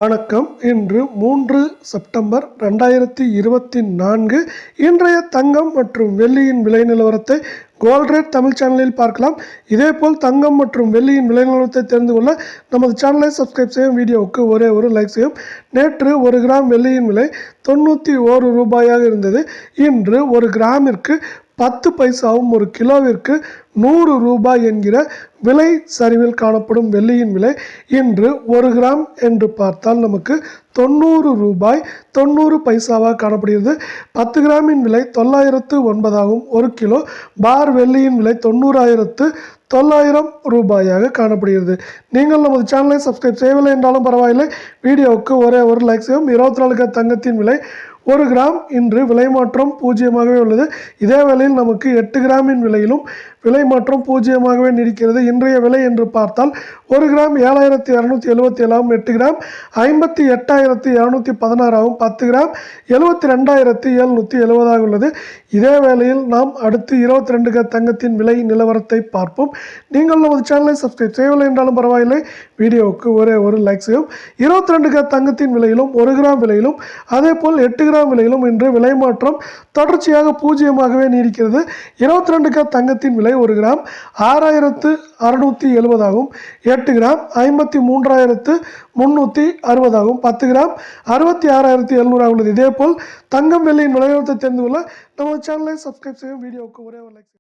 வணக்கம். இன்று 3 செப்டம்பர் 2024. இன்றைய தங்கம் மற்றும் வெள்ளியின் விலை நிலவரத்தை கோல்ட் ரேட் தமிழ் சேனலில் பார்க்கலாம். இதேபோல் தங்கம் மற்றும் வெள்ளியின் விலை நிலவரத்தை தெரிந்து கொள்ள நமது சேனலை சப்ஸ்கிரைப் செய்யும். வீடியோவுக்கு ஒரே ஒரு லைக் செய்யும். நேற்று 1 கிராம் வெள்ளியின் விலை 91 ரூபாயாக இருந்தது. இன்று 1 கிராமிற்கு 10 பைசாவும் 1 கிலோவிற்கு 100 ரூபாய் என்கிற விலை சரிவில் காணப்படும் வெள்ளியின் விலை இன்று 1 கிராம் என்று பார்த்தால் நமக்கு 90 ரூபாய் 90 பைசாவாக காணப்படுகிறது. 10 கிராமின் விலை 909ஆகவும் 1 கிலோ பார் வெள்ளியின் விலை 90,900 ரூபாயாக காணப்படுகிறது. நீங்கள் நமது சேனலை சப்ஸ்கிரைப் செய்யவில்லை என்றாலும் பரவாயில்லை, வீடியோவுக்கு ஒரே ஒரு லைக் செய்யும். 24 கேரட் தங்கத்தின் விலை 1 கிராம் இன்று விலை மாற்றம் பூஜ்ஜியமாகவே உள்ளது. இதே வேளையில் நமக்கு 8 கிராமின் விலையிலும் விலை மாற்றம் பூஜ்ஜியமாகவே நீடிக்கிறது. இன்றைய விலை என்று பார்த்தால் 1 கிராம் 7,277ஆகவும் 8 கிராம் 58,216ஆகவும் 10 கிராம் 72,770ஆக உள்ளது. இதே வேளையில் நாம் அடுத்து 22 கேரட் தங்கத்தின் விலை நிலவரத்தை பார்ப்போம். நீங்கள் நமது சேனலை சப்ஸ்கிரைப் செய்யவில்லை என்றாலும் பரவாயில்லை, வீடியோவுக்கு ஒரே ஒரு லைக் செய்யும். 22 கேரட் தங்கத்தின் விலையிலும் 1 கிராம் விலையிலும் அதேபோல் 8 கிராம் விலையிலும் இன்று விலை மாற்றம் தொடர்ச்சியாக பூஜ்ஜியமாகவே நீடிக்கிறது. 22 கேரட் தங்கத்தின் விலை 1 கிராம் 6,670ஆகவும் 8 கிராம் 53,360ஆகவும் 10 கிராம் 66,700ஆக உள்ளது. இதேபோல் தங்கம் வெள்ளியின் விலைநிலவரத்தை தெரிந்து கொள்ள நமது சேனலை சப்ஸ்கிரைப் செய்யும். வீடியோவுக்கு ஒரே ஒரு லைக்.